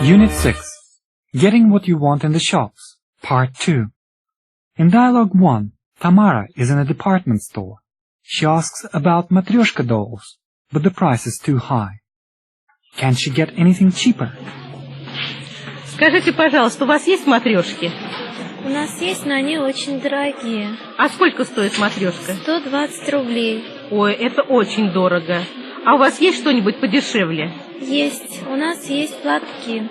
Unit 6. Getting what you want in the shops. Part 2. In Dialogue 1, Tamara is in a department store. She asks about matryoshka dolls, but the price is too high. Can she get anything cheaper? Скажите, пожалуйста, у вас есть матрешки? У нас есть, но они очень дорогие. А сколько стоит матрешка? 120 рублей. Ой, это очень дорого. А у вас есть что-нибудь подешевле? Есть. У нас есть платки.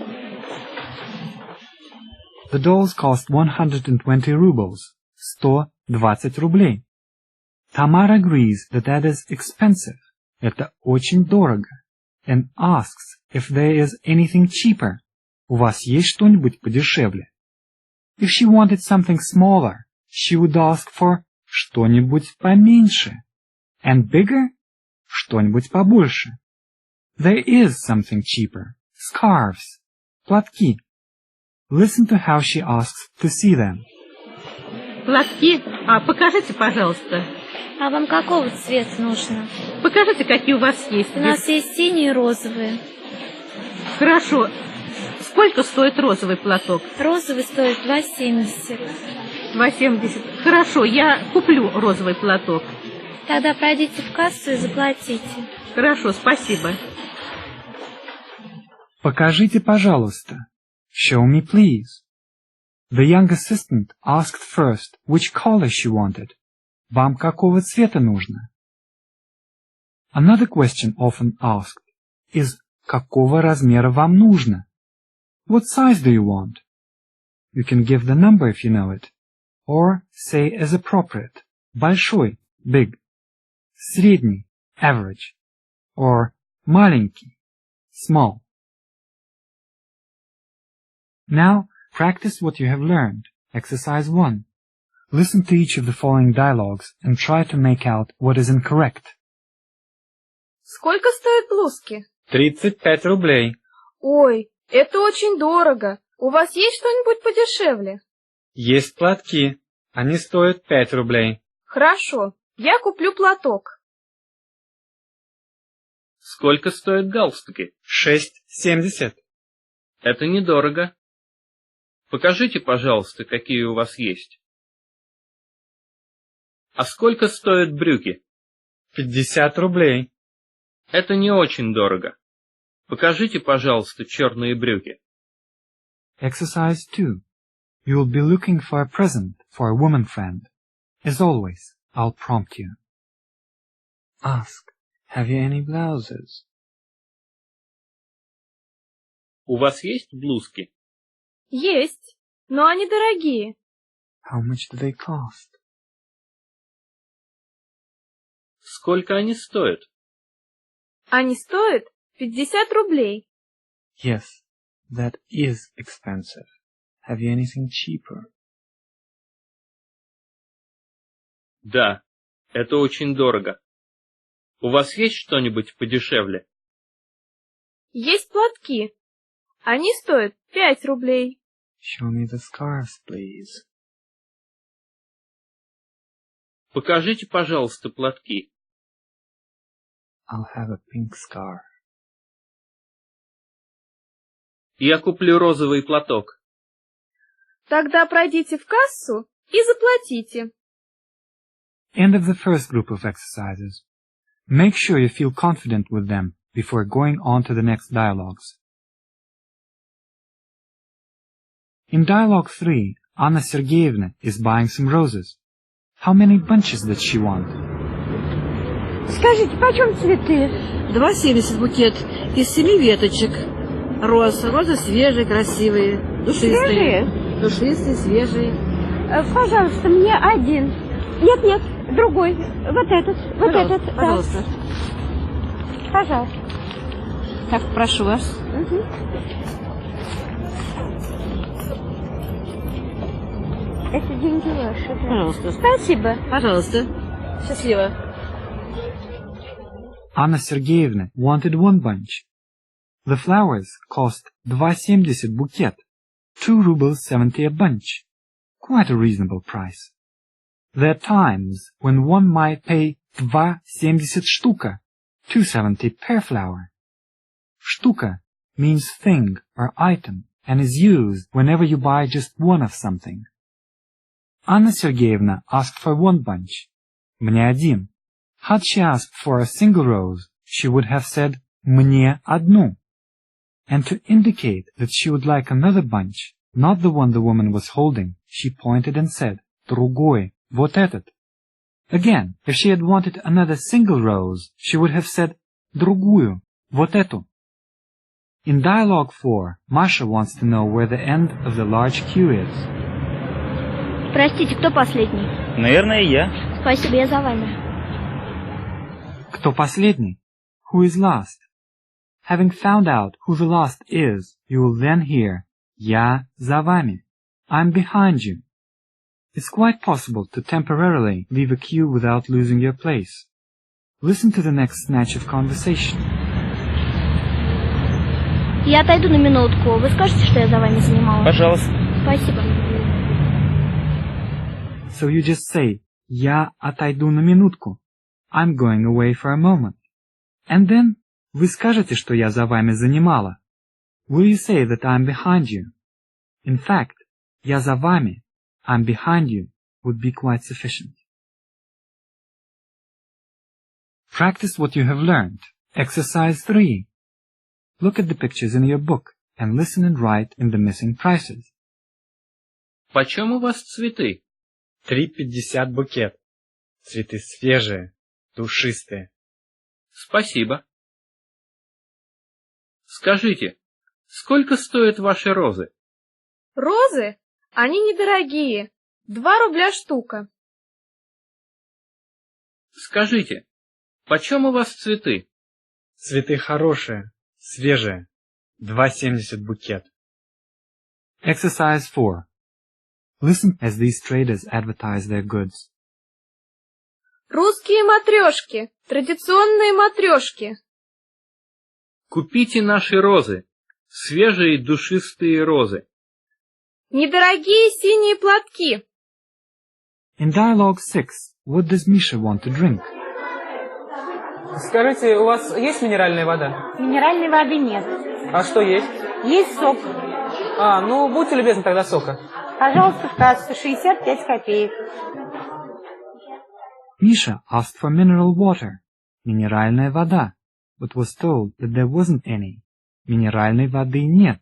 The dolls cost 120 rubles, 120 рублей. Tamara agrees that is expensive, это очень дорого, and asks if there is anything cheaper. У вас есть что-нибудь подешевле? If she wanted something smaller, she would ask for что-нибудь поменьше, and bigger, что-нибудь побольше. There is something cheaper, scarves, платки. Listen to how she asks to see them. Платки? Покажите, пожалуйста. А вам какого цвета нужно? Покажите, какие у вас есть. У нас есть синие и розовые. Хорошо. Сколько стоит розовый платок? Розовый стоит 2,70. 2,70. Хорошо, я куплю розовый платок. Тогда пройдите в кассу и заплатите. Хорошо, спасибо. Покажите, пожалуйста. Show me, please. The young assistant asked first which color she wanted. Вам какого цвета нужно? Another question often asked is какого размера вам нужно? What size do you want? You can give the number if you know it, or say as appropriate. Большой, big. Средний, average, or маленький, small. Now, practice what you have learned. Exercise 1. Listen to each of the following dialogues and try to make out what is incorrect. Сколько стоят блузки? 35 рублей. Ой, это очень дорого. У вас есть что-нибудь подешевле? Есть платки. Они стоят 5 рублей. Хорошо, я куплю платок. Сколько стоят галстуки? 6,70. Это недорого. Покажите, пожалуйста, какие у вас есть. А сколько стоят брюки? 50 рублей. Это не очень дорого. Покажите, пожалуйста, черные брюки. Exercise 2. You will be looking for a present for a woman friend. As always, I'll prompt you. Ask, have you any blouses? У вас есть блузки? Есть, но они дорогие. How much do they cost? Сколько они стоят? Они стоят 50 рублей. Yes, that is expensive. Have you anything cheaper? Да, это очень дорого. У вас есть что-нибудь подешевле? Есть платки. Они стоят 5 рублей. Show me the scarves, please. Покажите, пожалуйста, платки. I'll have a pink scarf. Я куплю розовый платок. Тогда пройдите в кассу и заплатите. End of the first group of exercises. Make sure you feel confident with them before going on to the next dialogues. In Dialogue 3, Anna Sergeyevna is buying some roses. How many bunches does she want? Скажите, почем цветы? 2,70 букет из 7 веточек. Розы свежие, красивые, душистые. Свежие? Душистые, свежие. Пожалуйста, мне один. Нет, другой. Вот этот, Пожалуйста, этот. пожалуйста. Да. Пожалуйста. Так, прошу вас. Угу. Это деньги ваши, да. Пожалуйста. Спасибо. Пожалуйста. Счастливо. Anna Sergeyevna wanted one bunch. The flowers cost 2,70 букет, 2 rubles 70 a bunch. Quite a reasonable price. There are times when one might pay 2,70 штука, 2.70 per flower. Штука means thing or item and is used whenever you buy just one of something. Anna Sergeyevna asked for one bunch. Мне один. Had she asked for a single rose, she would have said мне одну. And to indicate that she would like another bunch, not the one the woman was holding, she pointed and said, другой, вот этот. Again, if she had wanted another single rose, she would have said другую, вот эту. In Dialogue 4, Masha wants to know where the end of the large queue is. Простите, кто последний? Наверное, я. Спасибо, я за вами. Кто последний? Who is last? Having found out who the last is, you will then hear Я за вами. I'm behind you. It's quite possible to temporarily leave a queue without losing your place. Listen to the next snatch of conversation. Я отойду на минутку. Вы скажете, что я за вами занималась? Пожалуйста. Спасибо. So you just say, Я отойду на минутку. I'm going away for a moment. And then, вы скажете, что я за вами занимала. Will you say that I'm behind you? In fact, я за вами, I'm behind you, would be quite sufficient. Practice what you have learned. Exercise 3. Look at the pictures in your book and listen and write in the missing prices. Почем у вас цветы? 3,50 букет. Цветы свежие, душистые. Спасибо. Скажите, сколько стоят ваши розы? Розы? Они недорогие. 2 рубля штука. Скажите, почем у вас цветы? Цветы хорошие, свежие. 2,70 букет. Exercise 4. Listen as these traders advertise their goods. Русские матрешки. Традиционные матрешки. Купите наши розы, свежие душистые розы. Недорогие синие платки. In Dialogue 6, what does Misha want to drink? Скажите, у вас есть минеральная вода? Минеральной воды нет. А что есть? Есть сок. Ну, будьте любезны, тогда сока. Пожалуйста, в кассу 65 копеек. Misha asked for mineral water, минеральная вода, but was told that there wasn't any. Минеральной воды нет.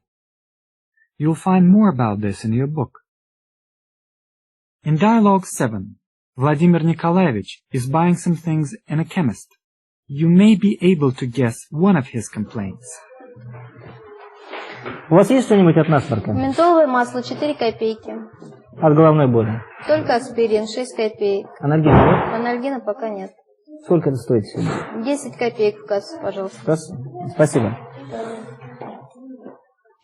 You'll find more about this in your book. In Dialogue 7, Vladimir Nikolaevich is buying some things in a chemist. You may be able to guess one of his complaints. У вас есть что-нибудь от насморка? Ментоловое масло 4 копейки. От головной боли? Только аспирин 6 копеек. Анальгина нет? Анальгина пока нет. Сколько это стоит сегодня? 10 копеек в кассу, пожалуйста. В кассу? Спасибо.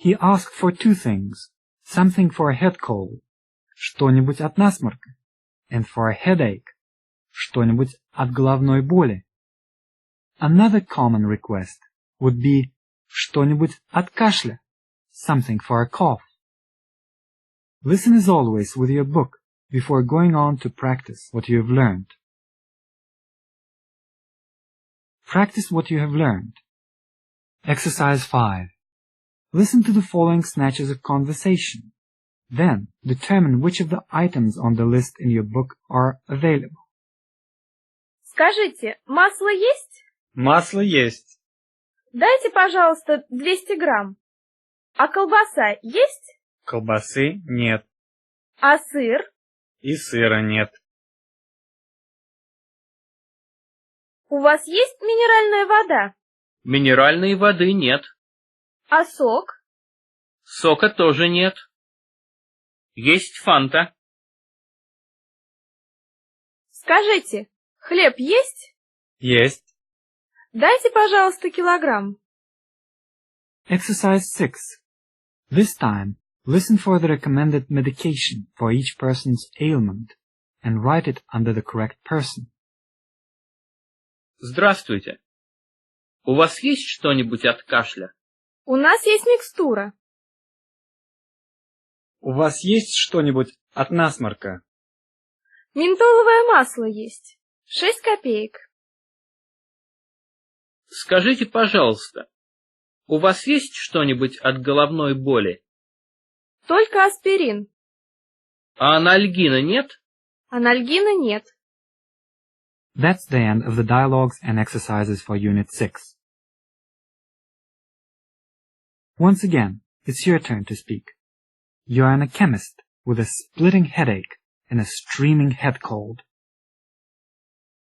He asked for two things. Something for a head cold. Что-нибудь от насморка. And for a headache. Что-нибудь от головной боли. Another common request would be что-нибудь от кашля. Something for a cough. Listen as always with your book before going on to practice what you have learned. Practice what you have learned. Exercise 5. Listen to the following snatches of conversation. Then determine which of the items on the list in your book are available. Скажите, масло есть? Масло есть. Дайте, пожалуйста, 200 грамм. А колбаса есть? Колбасы нет. А сыр? И сыра нет. У вас есть минеральная вода? Минеральной воды нет. А сок? Сока тоже нет. Есть фанта. Скажите, хлеб есть? Есть. Дайте, пожалуйста, килограмм. Exercise 6. This time, listen for the recommended medication for each person's ailment and write it under the correct person. Здравствуйте. У вас есть что-нибудь от кашля? У нас есть микстура. У вас есть что-нибудь от насморка? Ментоловое масло есть. 6 копеек. Скажите, пожалуйста, У вас есть что-нибудь от головной боли? Только аспирин. А анальгина нет? Анальгина нет. That's the end of the dialogues and exercises for Unit 6. Once again, it's your turn to speak. You are a chemist with a splitting headache and a streaming head cold.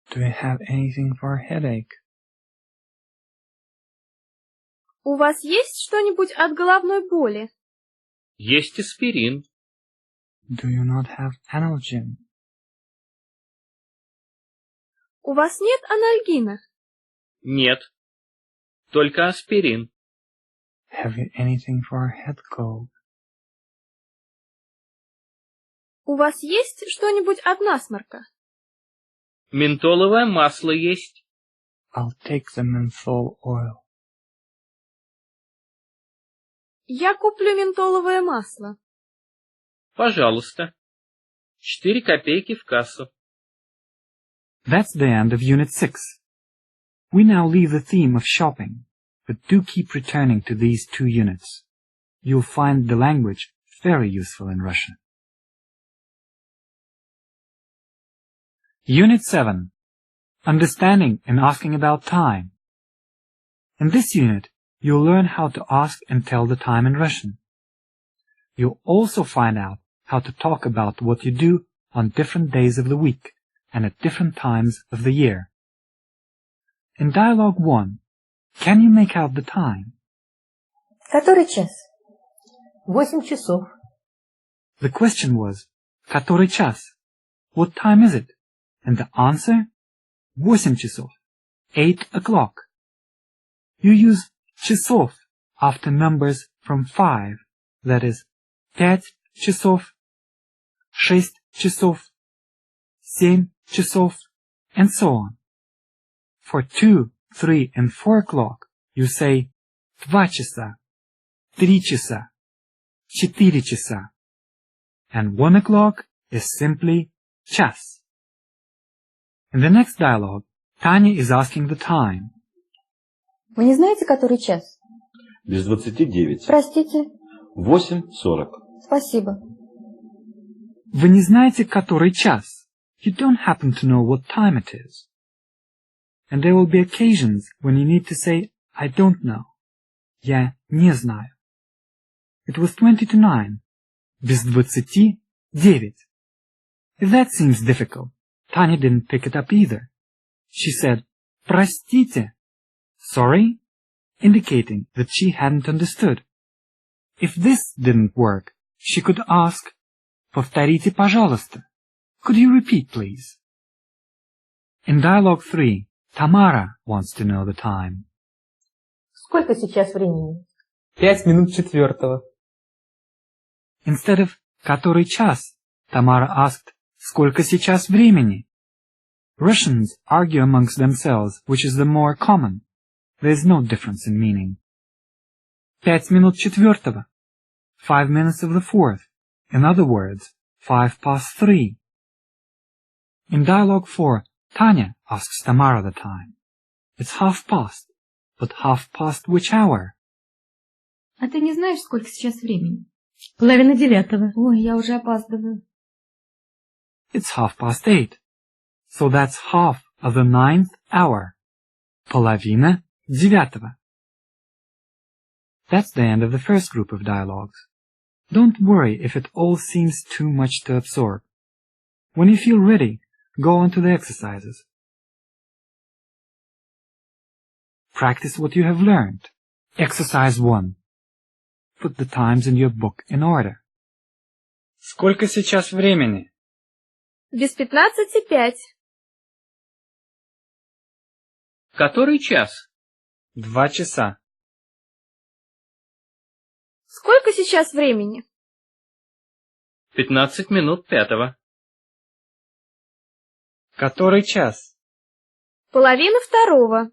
Do you have anything for a headache? У вас есть что-нибудь от головной боли? Есть аспирин. Do you not have analgin? У вас нет анальгина? Нет. Только аспирин. Have you anything for a head cold? У вас есть что-нибудь от насморка? Ментоловое масло есть. I'll take the menthol oil. Я куплю ментоловое масло. Пожалуйста. 4 копейки в кассу. That's the end of Unit 6. We now leave the theme of shopping, but do keep returning to these 2 units. You'll find the language very useful in Russian. Unit 7. Understanding and asking about time. In this unit, you'll learn how to ask and tell the time in Russian. You'll also find out how to talk about what you do on different days of the week and at different times of the year. In Dialogue 1, can you make out the time? Который час? 8 часов. The question was, который час? What time is it? And the answer? 8 часов. 8 o'clock. You use часов after numbers from 5, that is, 5 часов, 6 часов, 7 часов, and so on. For 2, 3, and 4 o'clock, you say 2 часа, 3 часа, 4 часа. And 1 o'clock is simply час. In the next dialogue, Tanya is asking the time. Вы не знаете, который час? Без 29. Простите. 8:40. Спасибо. Вы не знаете, который час? You don't happen to know what time it is. And there will be occasions when you need to say, I don't know. Я не знаю. It was 20 to 9. Без 29. If that seems difficult, Tanya didn't pick it up either. She said, простите, sorry, indicating that she hadn't understood. If this didn't work, she could ask, повторите, пожалуйста. Could you repeat, please? In Dialogue 3, Tamara wants to know the time. Сколько сейчас времени? 5 минут 4. Instead of который час, Tamara asked, сколько сейчас времени? Russians argue amongst themselves which is the more common. There is no difference in meaning. 5 минут 4. 5 minutes of the 4th. In other words, 3:05. In Dialogue 4, Tanya asks Tamara the time. It's past, but past which hour? А ты не знаешь, сколько сейчас времени? 8:30. Ой, я уже опаздываю. It's 8:30. So that's half of the 9th hour. Половина 9. That's the end of the first group of dialogues. Don't worry if it all seems too much to absorb. When you feel ready, go on to the exercises. Practice what you have learned. Exercise 1. Put the times in your book in order. Сколько сейчас времени? Без 15:05. Который час? 2 часа. Сколько сейчас времени? 15 минут 5. Который час? 1:30.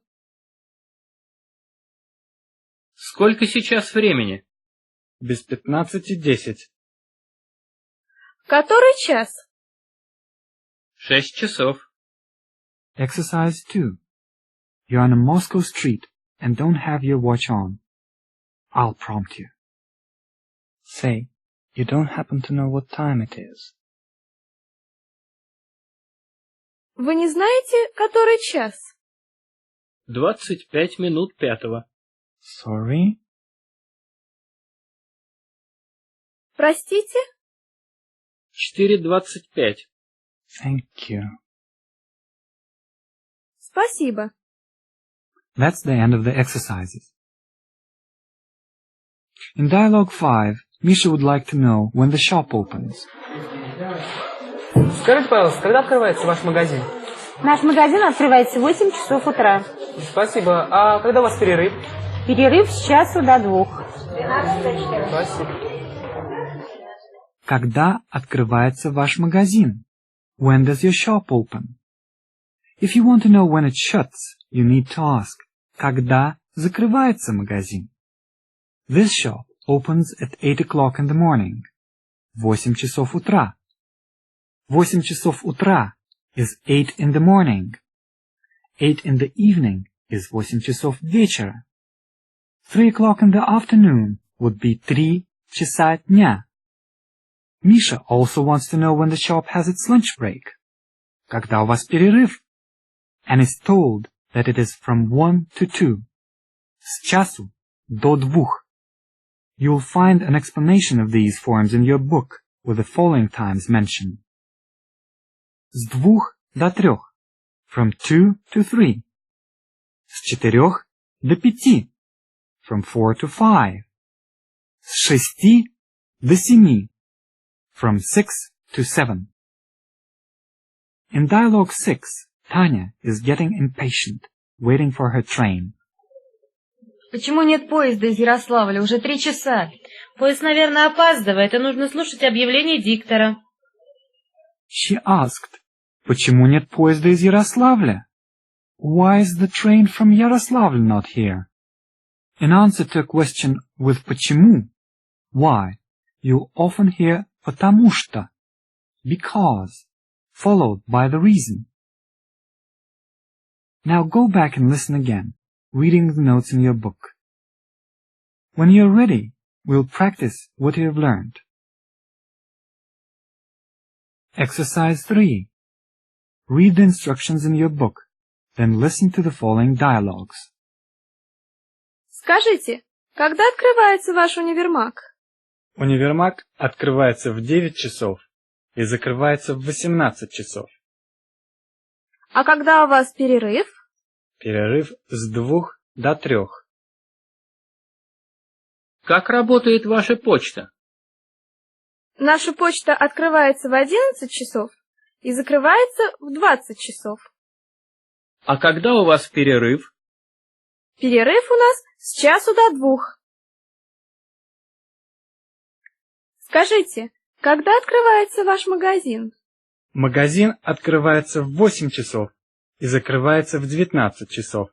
Сколько сейчас времени? Без 15:10. Который час? 6 часов. Exercise 2. You're on a Moscow street and don't have your watch on. I'll prompt you. Say, you don't happen to know what time it is. Вы не знаете, который час? 25 минут пятого. Sorry? Простите? 4:25. Thank you. Спасибо. That's the end of the exercises. In Dialogue 5, Misha would like to know when the shop opens. Скажите, пожалуйста, когда открывается ваш магазин? Наш магазин открывается в 8 часов утра. Спасибо. А когда у вас перерыв? Перерыв с часу до 2. Спасибо. Когда открывается ваш магазин? When does your shop open? If you want to know when it shuts, you need to ask, когда закрывается магазин? This shop opens at 8 o'clock in the morning. 8 часов утра. 8 часов утра is 8 in the morning. 8 in the evening is 8 часов вечера. 3 o'clock in the afternoon would be 3 часа дня. Misha also wants to know when the shop has its lunch break. Когда у вас перерыв? And is told that it is from 1 to 2. С часу до 2. You will find an explanation of these forms in your book with the following times mentioned. С 2 до 3. From 2 to 3. С 4 до 5. From 4 to 5. С 6 до 7. From 6 to 7. In Dialogue 6, Tanya is getting impatient, waiting for her train. Почему нет поезда из Ярославля? Уже 3 часа. Поезд, наверное, опаздывает, и нужно слушать объявление диктора. She asked, почему нет поезда из Ярославля? Why is the train from Yaroslavl not here? In answer to a question with почему, why, you'll often hear потому что, because, followed by the reason. Now go back and listen again, reading the notes in your book. When you're ready, we'll practice what you have learned. Exercise 3. Read the instructions in your book, then listen to the following dialogues. Скажите, когда открывается ваш универмаг? Универмаг открывается в 9 часов и закрывается в 18 часов. А когда у вас перерыв? Перерыв с 2 до 3. Как работает ваша почта? Наша почта открывается в 11 часов и закрывается в 20 часов. А когда у вас перерыв? Перерыв у нас с часу до 2. Скажите, когда открывается ваш магазин? Магазин открывается в 8 часов и закрывается в 19 часов.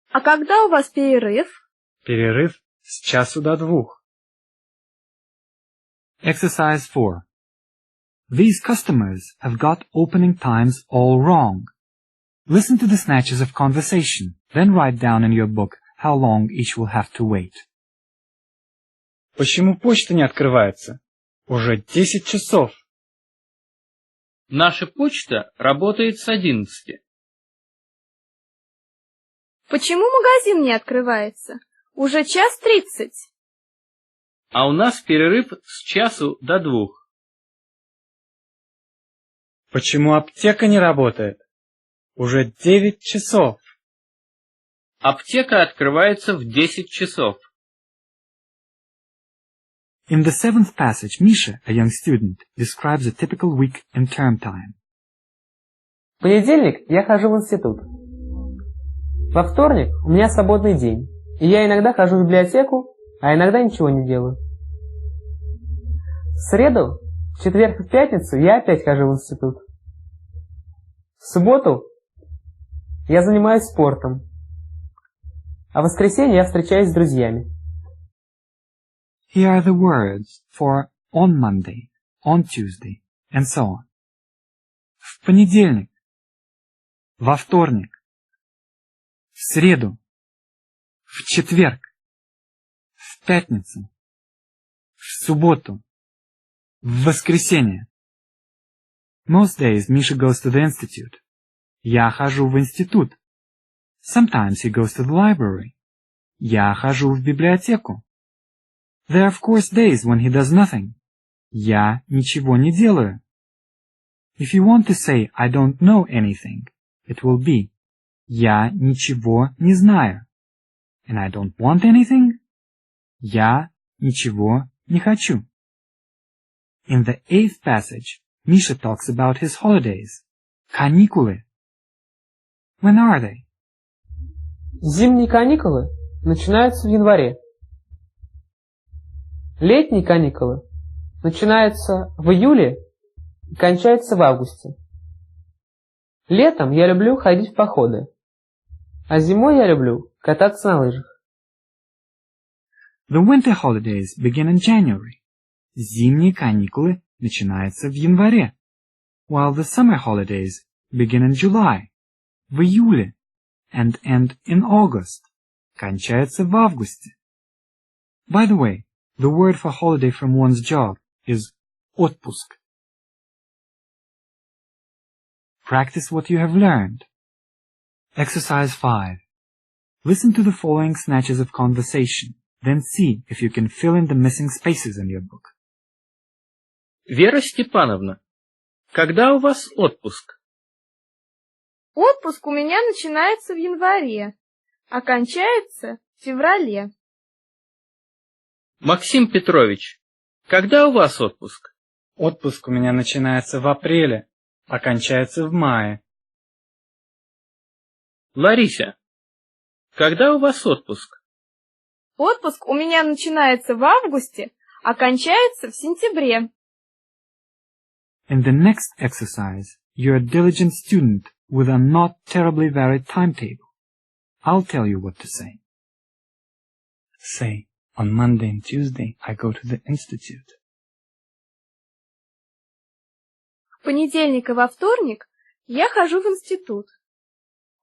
А когда у вас перерыв? Перерыв с часу до 2. Exercise 4. These customers have got opening times all wrong. Listen to the snatches of conversation, then write down in your book how long each will have to wait. Почему почта не открывается? Уже 10 часов. Наша почта работает с 11. Почему магазин не открывается? Уже 1:30. А у нас перерыв с часу до 2. Почему аптека не работает? Уже 9 часов. Аптека открывается в 10 часов. In the 7th passage, Misha, a young student, describes a typical week in term time. В понедельник я хожу в институт. Во вторник у меня свободный день, и я иногда хожу в библиотеку, а иногда ничего не делаю. В среду, в четверг и в пятницу я опять хожу в институт. В субботу я занимаюсь спортом, а в воскресенье я встречаюсь с друзьями. Here are the words for on Monday, on Tuesday, and so on. В понедельник, во вторник, в среду, в четверг, в В пятницу. В субботу. В воскресенье. Most days Misha goes to the institute. Я хожу в институт. Sometimes he goes to the library. Я хожу в библиотеку. There are of course days when he does nothing. Я ничего не делаю. If you want to say I don't know anything, it will be Я ничего не знаю. And I don't want anything? Я ничего не хочу. In the 8th passage, Misha talks about his holidays. Каникулы. When are they? Зимние каникулы начинаются в январе. Летние каникулы начинаются в июле и кончаются в августе. Летом я люблю ходить в походы, а зимой я люблю кататься на лыжах. The winter holidays begin in January. Зимние каникулы начинаются в январе, while the summer holidays begin in July, в июле, and end in August, кончаются в августе. By the way, the word for holiday from one's job is отпуск. Practice what you have learned. Exercise 5. Listen to the following snatches of conversation, then see if you can fill in the missing spaces in your book. Вера Степановна, когда у вас отпуск? Отпуск у меня начинается в январе, а кончается в феврале. Максим Петрович, когда у вас отпуск? Отпуск у меня начинается в апреле, а кончается в мае. Лариса, когда у вас отпуск? Отпуск у меня начинается в августе, а кончается в сентябре. In the next exercise, you're a diligent student with a not terribly varied timetable. I'll tell you what to say. Say, on Monday and Tuesday I go to the institute. В понедельник и во вторник я хожу в институт.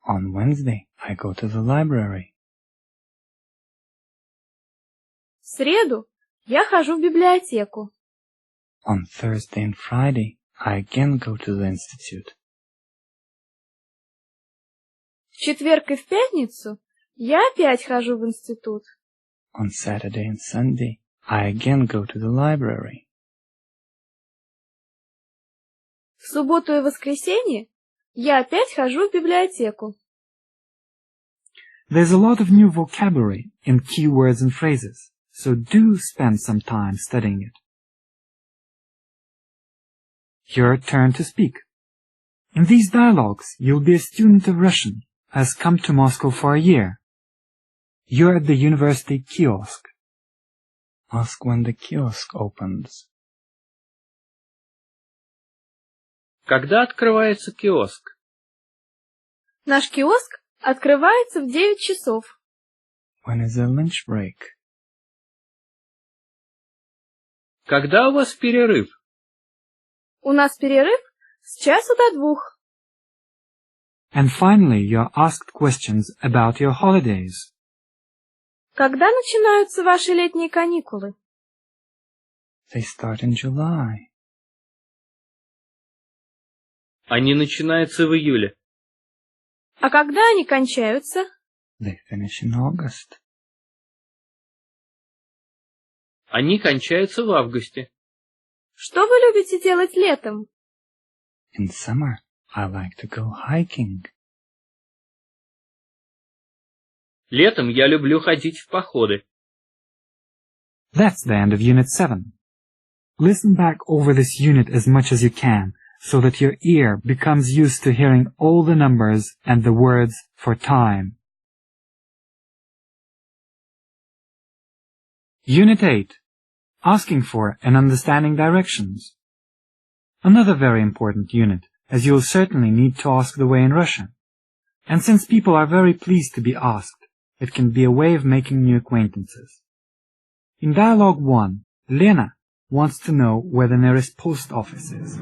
On Wednesday I go to the library. В среду я хожу в библиотеку. On Thursday and Friday I again go to the institute. В четверг и в пятницу я опять хожу в институт. On Saturday and Sunday I again go to the library. В субботу и воскресенье я опять хожу в библиотеку. There's a lot of new vocabulary in key words and phrases, so do spend some time studying it. Your turn to speak. In these dialogues, you'll be a student of Russian, who has come to Moscow for a year. You're at the university kiosk. Ask when the kiosk opens. Когда открывается киоск? Наш киоск открывается в 9 часов. When is the lunch break? Когда у вас перерыв? У нас перерыв с 1 до 2. And finally, you're asked questions about your holidays. Когда начинаются ваши летние каникулы? They start in July. Они начинаются в июле. А когда они кончаются? They finish in August. Они кончаются в августе. Что вы любите делать летом? In summer, I like to go hiking. Летом я люблю ходить в походы. That's the end of Unit 7. Listen back over this unit as much as you can, so that your ear becomes used to hearing all the numbers and the words for time. Unit 8. Asking for and understanding directions. Another very important unit, as you'll certainly need to ask the way in Russian. And since people are very pleased to be asked, it can be a way of making new acquaintances. In Dialogue 1, Lena wants to know where the nearest post office is.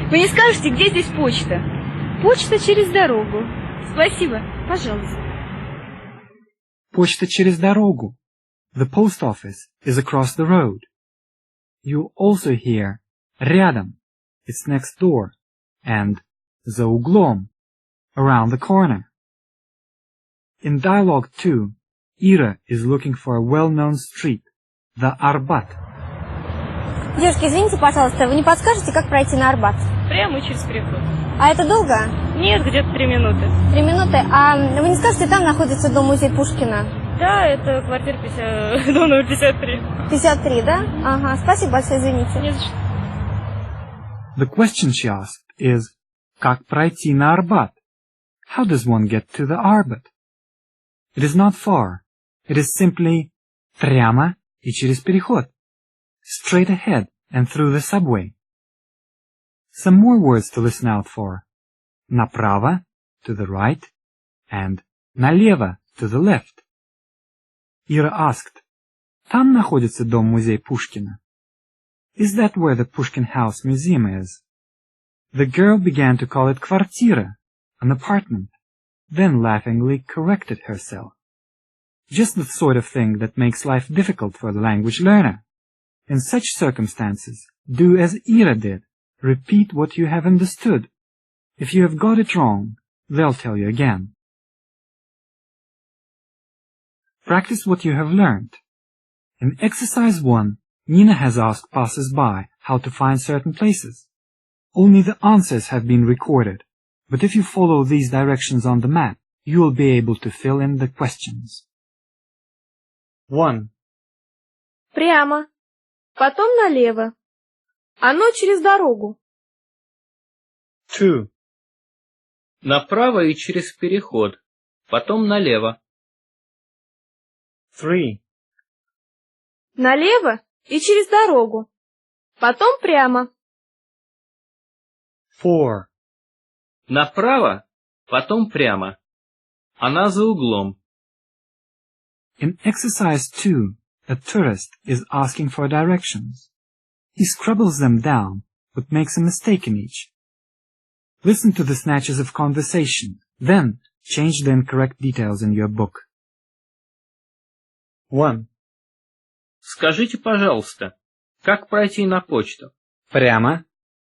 Вы не скажете, где здесь почта? Почта через дорогу. Спасибо, пожалуйста. Почта через дорогу. The post office is across the road. You also hear рядом, it's next door, and за углом, around the corner. In dialogue 2, Ира is looking for a well-known street, the Arbat. Девушка, извините, пожалуйста, вы не подскажете, как пройти на Арбат? Прямо через переход. А это долго? Нет, где-то 3 минуты. 3 минуты. А вы не скажете, там находится дом-музей Пушкина? Да, это квартира 50... дом номер 53. 53, да? Ага, спасибо большое, извините. Не за что. The question she asked is, как пройти на Арбат? How does one get to the Arbat? It is not far. It is simply прямо и через переход. Straight ahead and through the subway. Some more words to listen out for. Направо, to the right, and налево, to the left. Ира asked, там находится дом-музей Пушкина? Is that where the Pushkin House Museum is? The girl began to call it квартира, an apartment, then laughingly corrected herself. Just the sort of thing that makes life difficult for the language learner. In such circumstances, do as Ira did. Repeat what you have understood. If you have got it wrong, they'll tell you again. Practice what you have learned. In exercise 1, Nina has asked passers-by how to find certain places. Only the answers have been recorded, but if you follow these directions on the map, you will be able to fill in the questions. 1. Прямо. Потом налево. Оно через дорогу. 2. Направо и через переход, потом налево. 3. Налево и через дорогу. Потом прямо. 4. Направо, потом прямо. Она за углом. In exercise 2, a tourist is asking for directions. He scribbles them down, but makes a mistake in each. Listen to the snatches of conversation, then change the incorrect details in your book. 1. Скажите, пожалуйста, как пройти на почту? Прямо,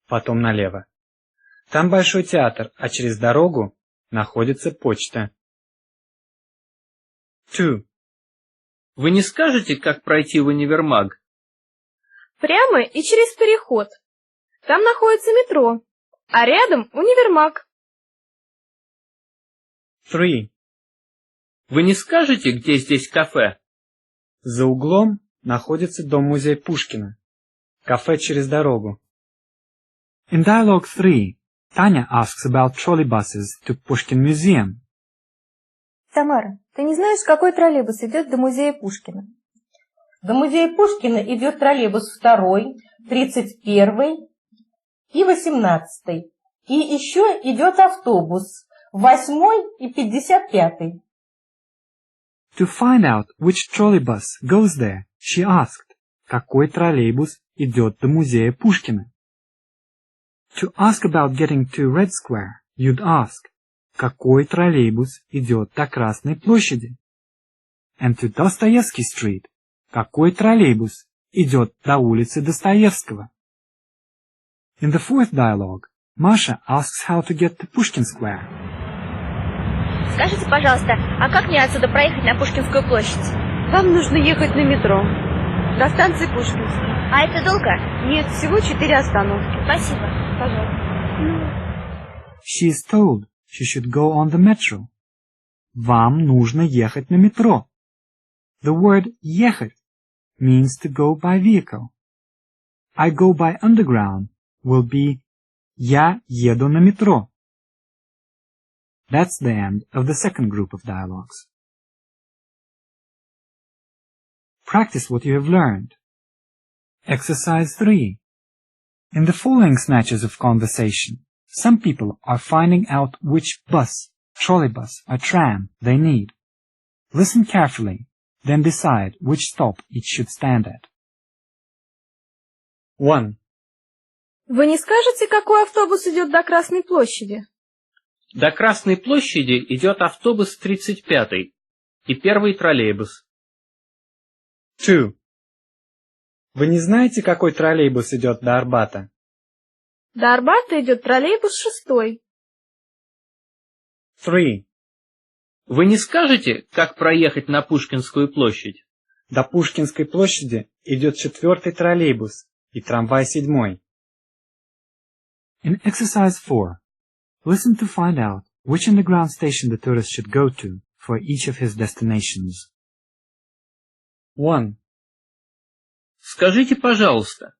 потом налево. Там большой театр, а через дорогу находится почта. 2. Вы не скажете, как пройти в универмаг? Прямо и через переход. Там находится метро, а рядом универмаг. 3. Вы не скажете, где здесь кафе? За углом находится дом-музей Пушкина. Кафе через дорогу. In dialogue 3, Tanya asks about trolleybuses to Pushkin Museum. Тамара, ты не знаешь, какой троллейбус идет до музея Пушкина? До музея Пушкина идет троллейбус 2, 31 и 18. И еще идет автобус 8 и 55. To find out which trolleybus goes there, she asked, какой троллейбус идет до музея Пушкина? To ask about getting to Red Square, you'd ask, какой троллейбус идет до Красной площади? And to Dostoevsky Street, какой троллейбус идет до улицы Достоевского? In the fourth dialogue, Masha asks how to get to Pushkin Square. Скажите, пожалуйста, а как мне отсюда проехать на Пушкинскую площадь? Вам нужно ехать на метро. До станции Пушкинской. А это долго? Нет, всего 4 остановки. Спасибо. Пожалуйста. She is told she should go on the metro. Вам нужно ехать на метро. The word ехать means to go by vehicle. I go by underground will be я еду на метро. That's the end of the second group of dialogues. Practice what you have learned. Exercise 3. In the following snatches of conversation, some people are finding out which bus, trolleybus, or tram they need. Listen carefully, then decide which stop each should stand at. 1. Вы не скажете, какой автобус идет до Красной площади? До Красной площади идет автобус 35 и первый троллейбус. 2. Вы не знаете, какой троллейбус идет до Арбата? До Арбата идет троллейбус 6. 3. Вы не скажете, как проехать на Пушкинскую площадь? До Пушкинской площади идет 4-й троллейбус и трамвай 7. In exercise 4, listen to find out which underground station the tourist should go to for each of his destinations. 1. Скажите, пожалуйста,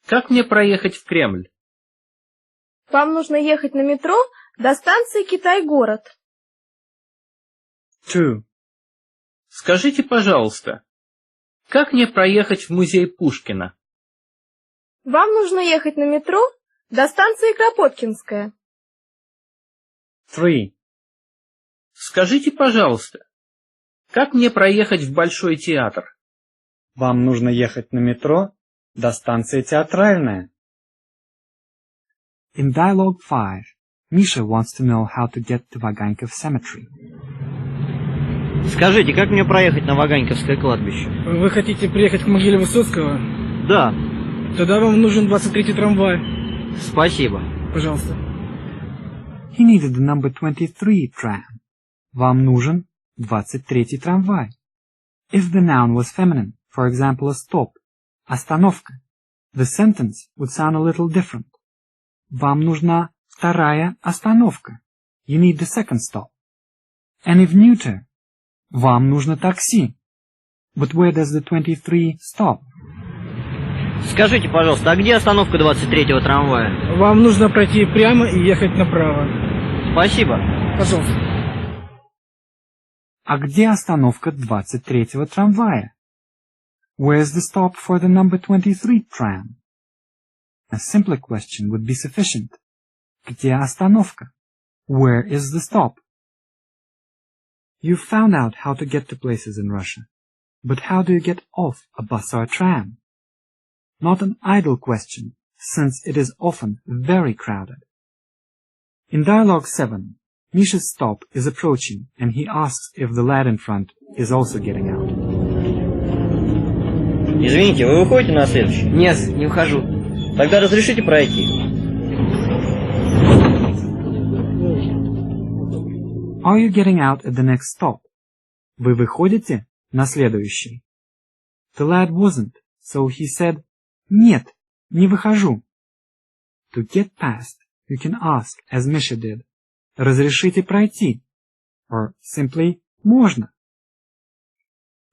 как мне проехать в Кремль? Вам нужно ехать на метро до станции Китай-город. 2. Скажите, пожалуйста, как мне проехать в музей Пушкина? Вам нужно ехать на метро до станции Кропоткинская. 3. Скажите, пожалуйста, как мне проехать в Большой театр? Вам нужно ехать на метро до станции Театральная. In dialogue 5, Misha wants to know how to get to Vagankov Cemetery. Скажите, как мне проехать на Ваганьковское кладбище? Вы хотите приехать к могиле Высоцкого? Да. Тогда вам нужен 23-й трамвай. Спасибо. Пожалуйста. He needed the number 23 tram. Вам нужен 23-й трамвай. If the noun was feminine, for example, a stop, остановка, the sentence would sound a little different. Вам нужна вторая остановка. You need the second stop. And if neuter, вам нужно такси. But where does the 23 stop? Скажите, пожалуйста, а где остановка 23-го трамвая? Вам нужно пройти прямо и ехать направо. Спасибо. Пожалуйста. А где остановка 23-го трамвая? Where's the stop for the number 23 tram? A simpler question would be sufficient. Где остановка? Where is the stop? You've found out how to get to places in Russia. But how do you get off a bus or a tram? Not an idle question, since it is often very crowded. In dialogue 7, Misha's stop is approaching and he asks if the lad in front is also getting out. Извините, вы выходите на следующий? Нет, не ухожу. Тогда разрешите пройти. Are you getting out at the next stop? Вы выходите на следующий? The lad wasn't, so he said, Нет, не выхожу. To get past, you can ask, as Misha did, Разрешите пройти? Or simply, можно.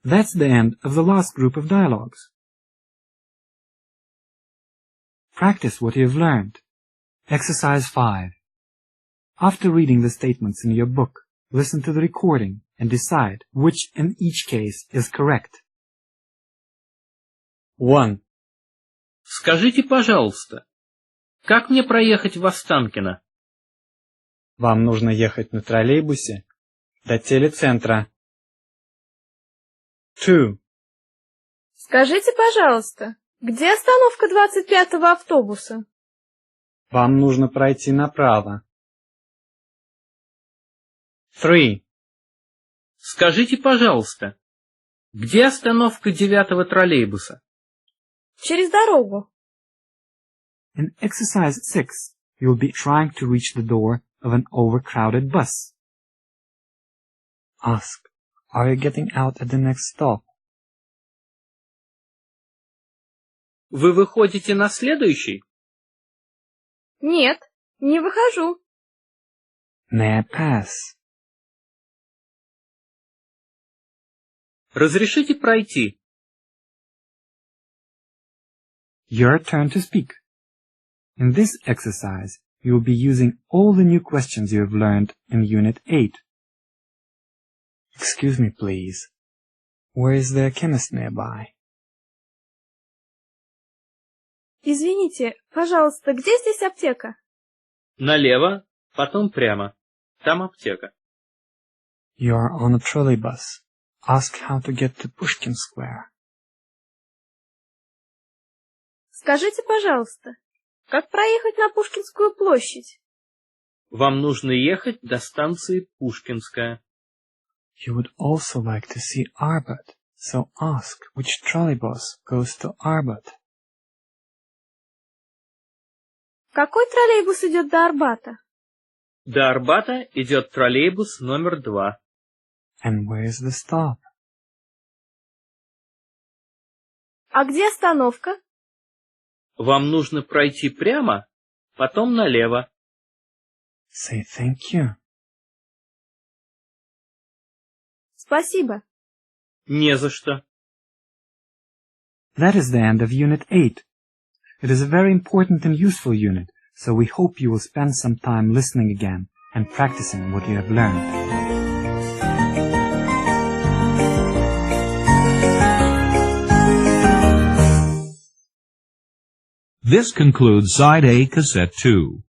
That's the end of the last group of dialogues. Practice what you've learned. Exercise 5. After reading the statements in your book, listen to the recording and decide which in each case is correct. 1. Скажите, пожалуйста, как мне проехать в Останкино? Вам нужно ехать на троллейбусе до телецентра. 2. Скажите, пожалуйста, где остановка 25-го автобуса? Вам нужно пройти направо. 3. Скажите, пожалуйста, где остановка 9-го троллейбуса? Через дорогу. In exercise 6, you'll be trying to reach the door of an overcrowded bus. Ask, are you getting out at the next stop? Вы выходите на следующий? Нет, не выхожу. May I pass? Разрешите пройти? Your turn to speak. In this exercise, you will be using all the new questions you have learned in Unit 8. Excuse me, please. Where is there a chemist nearby? Извините, пожалуйста, где здесь аптека? Налево, потом прямо. Там аптека. You are on a trolleybus. Ask how to get to Pushkin Square. Скажите, пожалуйста, как проехать на Пушкинскую площадь? Вам нужно ехать до станции Пушкинская. You would also like to see Arbat, So ask which trolleybus goes to Arbat. Какой троллейбус идет до Арбата? До Арбата идет троллейбус номер 2. And where's the stop? А где остановка? Вам нужно пройти прямо, потом налево. Say thank you. Спасибо. Не за что. That is the end of Unit 8. It is a very important and useful unit, so we hope you will spend some time listening again and practicing what you have learned. This concludes Side A Cassette 2.